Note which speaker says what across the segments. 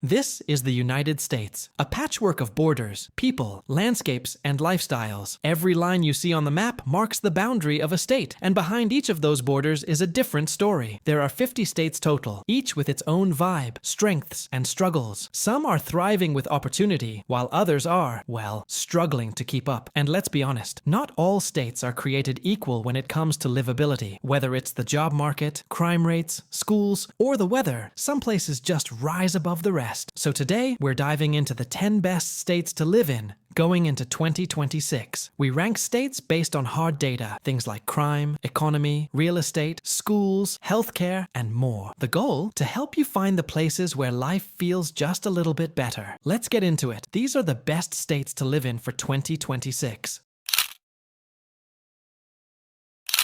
Speaker 1: This is the United States, a patchwork of borders, people, landscapes, and lifestyles. Every line you see on the map marks the boundary of a state, and behind each of those borders is a different story. There are 50 states total, each with its own vibe, strengths, and struggles. Some are thriving with opportunity, while others are, well, struggling to keep up. And let's be honest, not all states are created equal when it comes to livability. Whether it's the job market, crime rates, schools, or the weather, some places just rise above the rest. So today, we're diving into the 10 best states to live in going into 2026. We rank states based on hard data, things like crime, economy, real estate, schools, healthcare, and more. The goal? To help you find the places where life feels just a little bit better. Let's get into it. These are the best states to live in for 2026.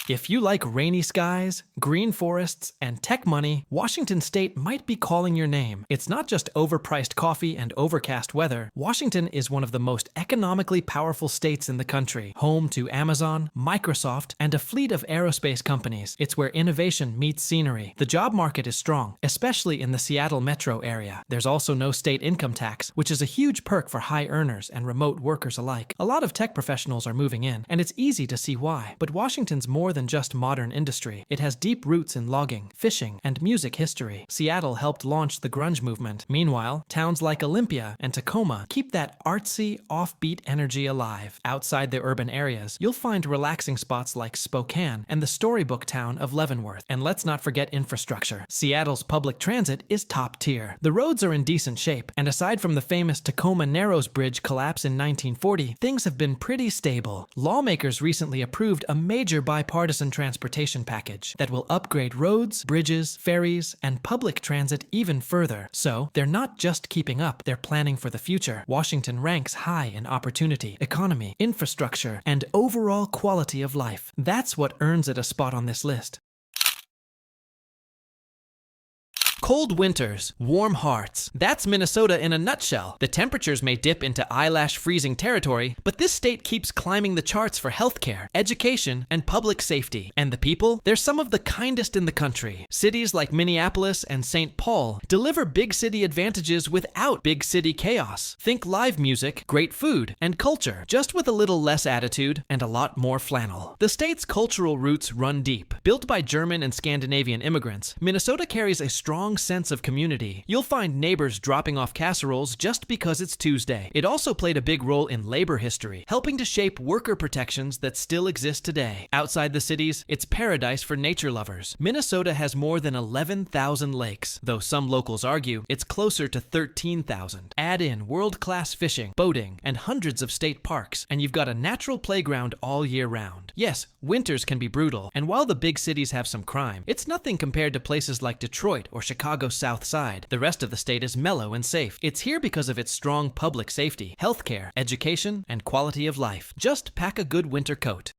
Speaker 1: If you like rainy skies, green forests, and tech money, Washington State might be calling your name. It's not just overpriced coffee and overcast weather. Washington is one of the most economically powerful states in the country, home to Amazon, Microsoft, and a fleet of aerospace companies. It's where innovation meets scenery. The job market is strong, especially in the Seattle metro area. There's also no state income tax, which is a huge perk for high earners and remote workers alike. A lot of tech professionals are moving in, and it's easy to see why. But Washington's more than just modern industry. It has deep roots in logging, fishing, and music history. Seattle helped launch the grunge movement. Meanwhile, towns like Olympia and Tacoma keep that artsy, offbeat energy alive. Outside the urban areas, you'll find relaxing spots like Spokane and the storybook town of Leavenworth. And let's not forget infrastructure. Seattle's public transit is top tier. The roads are in decent shape, and aside from the famous Tacoma Narrows Bridge collapse in 1940, things have been pretty stable. Lawmakers recently approved a major bipartisan transportation package that will upgrade roads, bridges, ferries, and public transit even further. So, they're not just keeping up, they're planning for the future. Washington ranks high in opportunity, economy, infrastructure, and overall quality of life. That's what earns it a spot on this list. Cold winters, warm hearts. That's Minnesota in a nutshell. The temperatures may dip into eyelash freezing territory, but this state keeps climbing the charts for healthcare, education, and public safety. And the people? They're some of the kindest in the country. Cities like Minneapolis and St. Paul deliver big city advantages without big city chaos. Think live music, great food, and culture, just with a little less attitude and a lot more flannel. The state's cultural roots run deep. Built by German and Scandinavian immigrants, Minnesota carries a strong sense of community. You'll find neighbors dropping off casseroles just because it's Tuesday. It also played a big role in labor history, helping to shape worker protections that still exist today. Outside the cities, it's paradise for nature lovers. Minnesota has more than 11,000 lakes, though some locals argue it's closer to 13,000. Add in world-class fishing, boating, and hundreds of state parks, and you've got a natural playground all year round. Yes, winters can be brutal, and while the big cities have some crime, it's nothing compared to places like Detroit or Chicago's South Side. The rest of the state is mellow and safe. It's here because of its strong public safety, healthcare, education, and quality of life. Just pack a good winter coat.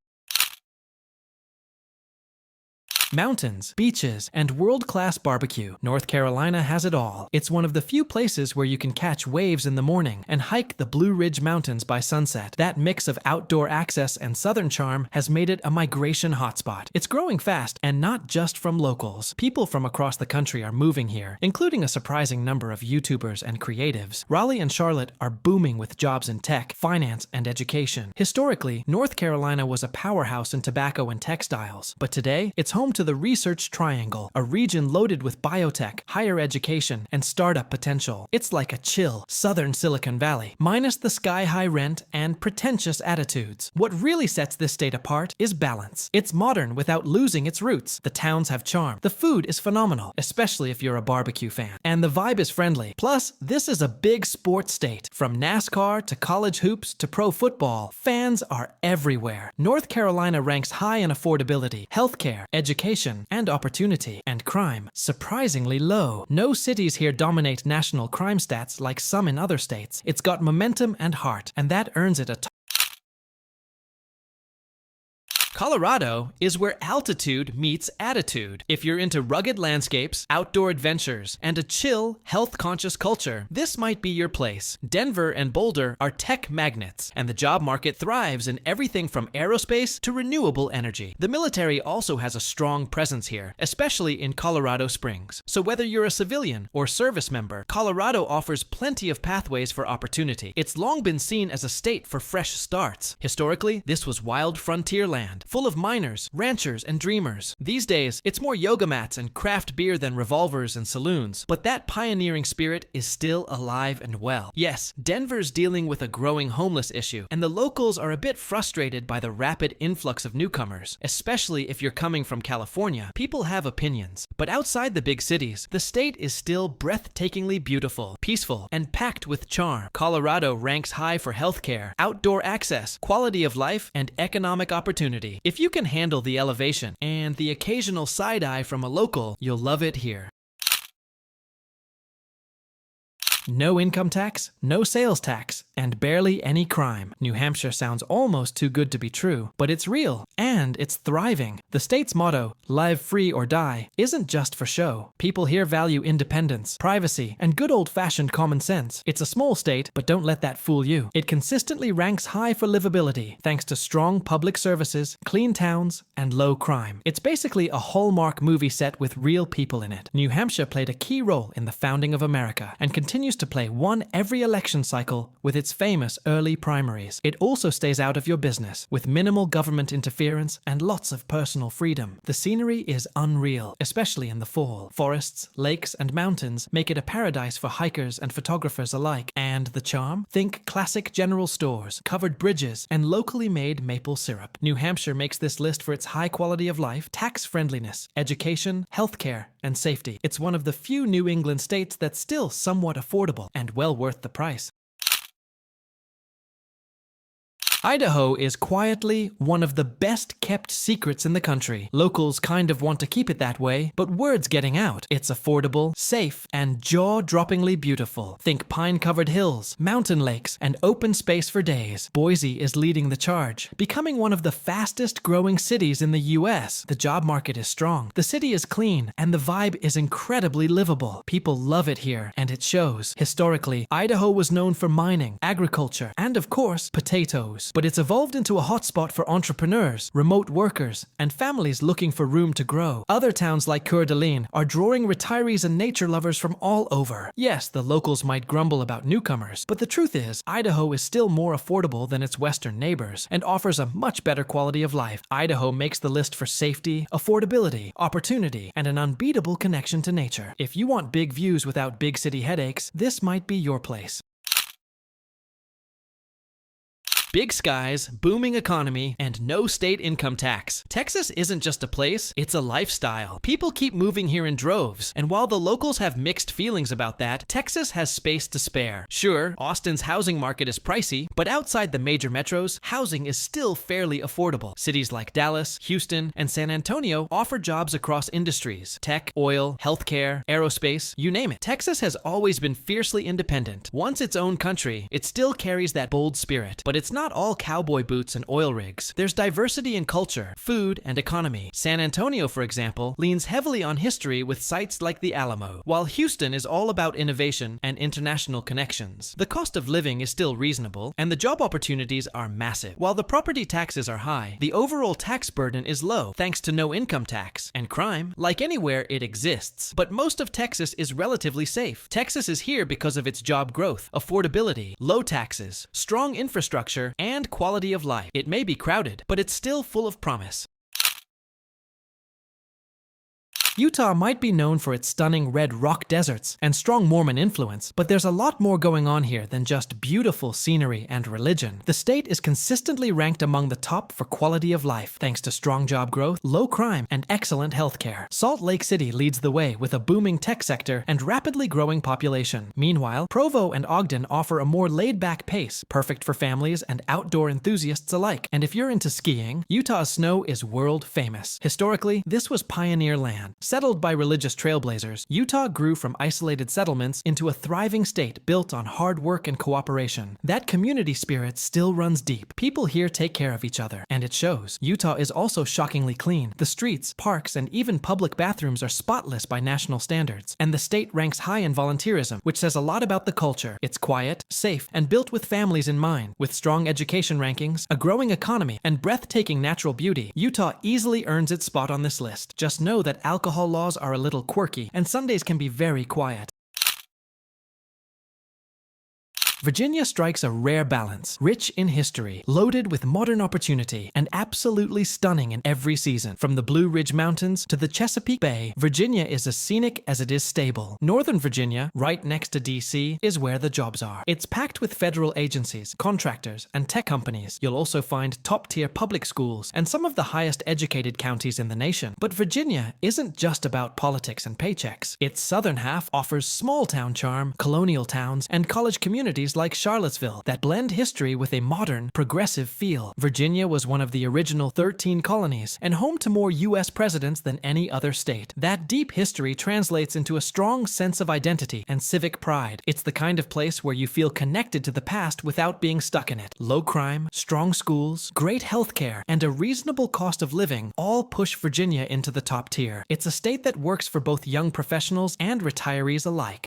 Speaker 1: Mountains, beaches, and world-class barbecue. North Carolina has it all. It's one of the few places where you can catch waves in the morning and hike the Blue Ridge Mountains by sunset. That mix of outdoor access and southern charm has made it a migration hotspot. It's growing fast, and not just from locals. People from across the country are moving here, including a surprising number of YouTubers and creatives. Raleigh and Charlotte are booming with jobs in tech, finance, and education. Historically, North Carolina was a powerhouse in tobacco and textiles, but today, it's home to the Research Triangle, a region loaded with biotech, higher education, and startup potential. It's like a chill, southern Silicon Valley, minus the sky-high rent and pretentious attitudes. What really sets this state apart is balance. It's modern without losing its roots. The towns have charm. The food is phenomenal, especially if you're a barbecue fan. And the vibe is friendly. Plus, this is a big sports state. From NASCAR to college hoops to pro football, fans are everywhere. North Carolina ranks high in affordability, healthcare, education, and opportunity, and crime surprisingly low. No cities here dominate national crime stats like some in other states. It's got momentum and heart, and that earns it a Colorado is where altitude meets attitude. If you're into rugged landscapes, outdoor adventures, and a chill, health-conscious culture, this might be your place. Denver and Boulder are tech magnets, and the job market thrives in everything from aerospace to renewable energy. The military also has a strong presence here, especially in Colorado Springs. So whether you're a civilian or service member, Colorado offers plenty of pathways for opportunity. It's long been seen as a state for fresh starts. Historically, this was wild frontier land, full of miners, ranchers, and dreamers. These days, it's more yoga mats and craft beer than revolvers and saloons, but that pioneering spirit is still alive and well. Yes, Denver's dealing with a growing homeless issue, and the locals are a bit frustrated by the rapid influx of newcomers, especially if you're coming from California. People have opinions, but outside the big cities, the state is still breathtakingly beautiful, peaceful, and packed with charm. Colorado ranks high for healthcare, outdoor access, quality of life, and economic opportunity. If you can handle the elevation and the occasional side-eye from a local, you'll love it here. No income tax, no sales tax, and barely any crime. New Hampshire sounds almost too good to be true, but it's real, and it's thriving. The state's motto, live free or die, isn't just for show. People here value independence, privacy, and good old-fashioned common sense. It's a small state, but don't let that fool you. It consistently ranks high for livability, thanks to strong public services, clean towns, and low crime. It's basically a Hallmark movie set with real people in it. New Hampshire played a key role in the founding of America, and continues to play one every election cycle with its famous early primaries. It also stays out of your business, with minimal government interference and lots of personal freedom. The scenery is unreal, especially in the fall. Forests, lakes, and mountains make it a paradise for hikers and photographers alike. And the charm? Think classic general stores, covered bridges, and locally made maple syrup. New Hampshire makes this list for its high quality of life, tax friendliness, education, healthcare, and safety. It's one of the few New England states that's still somewhat affordable and well worth the price. Idaho is quietly one of the best-kept secrets in the country. Locals kind of want to keep it that way, but word's getting out. It's affordable, safe, and jaw-droppingly beautiful. Think pine-covered hills, mountain lakes, and open space for days. Boise is leading the charge, becoming one of the fastest-growing cities in the U.S. The job market is strong, the city is clean, and the vibe is incredibly livable. People love it here, and it shows. Historically, Idaho was known for mining, agriculture, and of course, potatoes. But it's evolved into a hotspot for entrepreneurs, remote workers, and families looking for room to grow. Other towns like Coeur d'Alene are drawing retirees and nature lovers from all over. Yes, the locals might grumble about newcomers, but the truth is, Idaho is still more affordable than its western neighbors and offers a much better quality of life. Idaho makes the list for safety, affordability, opportunity, and an unbeatable connection to nature. If you want big views without big city headaches, this might be your place. Big skies, booming economy, and no state income tax. Texas isn't just a place, it's a lifestyle. People keep moving here in droves, and while the locals have mixed feelings about that, Texas has space to spare. Sure, Austin's housing market is pricey, but outside the major metros, housing is still fairly affordable. Cities like Dallas, Houston, and San Antonio offer jobs across industries: tech, oil, healthcare, aerospace, you name it. Texas has always been fiercely independent. Once its own country, it still carries that bold spirit, but it's not all cowboy boots and oil rigs. There's diversity in culture, food, and economy. San Antonio, for example, leans heavily on history with sites like the Alamo, while Houston is all about innovation and international connections. The cost of living is still reasonable, and the job opportunities are massive. While the property taxes are high, the overall tax burden is low thanks to no income tax. And crime, like anywhere, it exists. But most of Texas is relatively safe. Texas is here because of its job growth, affordability, low taxes, strong infrastructure, and quality of life. It may be crowded, but it's still full of promise. Utah might be known for its stunning red rock deserts and strong Mormon influence, but there's a lot more going on here than just beautiful scenery and religion. The state is consistently ranked among the top for quality of life, thanks to strong job growth, low crime, and excellent healthcare. Salt Lake City leads the way with a booming tech sector and rapidly growing population. Meanwhile, Provo and Ogden offer a more laid-back pace, perfect for families and outdoor enthusiasts alike. And if you're into skiing, Utah's snow is world famous. Historically, this was pioneer land. Settled by religious trailblazers, Utah grew from isolated settlements into a thriving state built on hard work and cooperation. That community spirit still runs deep. People here take care of each other, and it shows. Utah is also shockingly clean. The streets, parks, and even public bathrooms are spotless by national standards. And the state ranks high in volunteerism, which says a lot about the culture. It's quiet, safe, and built with families in mind. With strong education rankings, a growing economy, and breathtaking natural beauty, Utah easily earns its spot on this list. Just know that alcohol laws are a little quirky, and Sundays can be very quiet. Virginia strikes a rare balance, rich in history, loaded with modern opportunity, and absolutely stunning in every season. From the Blue Ridge Mountains to the Chesapeake Bay, Virginia is as scenic as it is stable. Northern Virginia, right next to DC, is where the jobs are. It's packed with federal agencies, contractors, and tech companies. You'll also find top-tier public schools and some of the highest educated counties in the nation. But Virginia isn't just about politics and paychecks. Its southern half offers small-town charm, colonial towns, and college communities like Charlottesville that blend history with a modern, progressive feel. Virginia was one of the original 13 colonies and home to more U.S. presidents than any other state. That deep history translates into a strong sense of identity and civic pride. It's the kind of place where you feel connected to the past without being stuck in it. Low crime, strong schools, great healthcare, and a reasonable cost of living all push Virginia into the top tier. It's a state that works for both young professionals and retirees alike.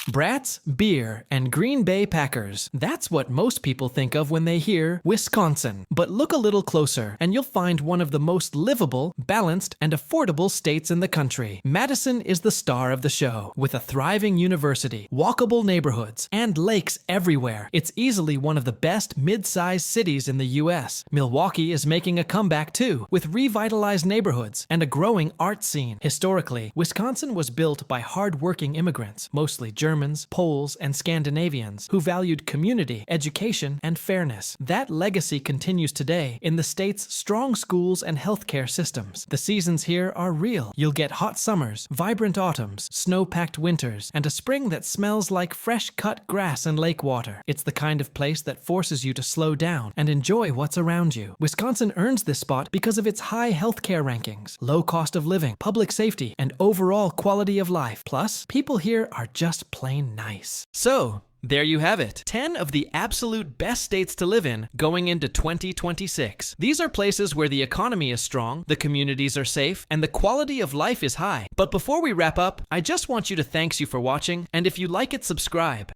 Speaker 1: Brats, beer, and Green Bay Packers. That's what most people think of when they hear Wisconsin. But look a little closer, and you'll find one of the most livable, balanced, and affordable states in the country. Madison is the star of the show. With a thriving university, walkable neighborhoods, and lakes everywhere, it's easily one of the best mid-sized cities in the U.S. Milwaukee is making a comeback too, with revitalized neighborhoods and a growing art scene. Historically, Wisconsin was built by hard-working immigrants, mostly Germans, Poles, and Scandinavians, who valued community, education, and fairness. That legacy continues today in the state's strong schools and healthcare systems. The seasons here are real. You'll get hot summers, vibrant autumns, snow-packed winters, and a spring that smells like fresh-cut grass and lake water. It's the kind of place that forces you to slow down and enjoy what's around you. Wisconsin earns this spot because of its high healthcare rankings, low cost of living, public safety, and overall quality of life. Plus, people here are just plain nice. So, there you have it. 10 of the absolute best states to live in going into 2026. These are places where the economy is strong, the communities are safe, and the quality of life is high. But before we wrap up, I just want you to thank you for watching, and if you like it, subscribe.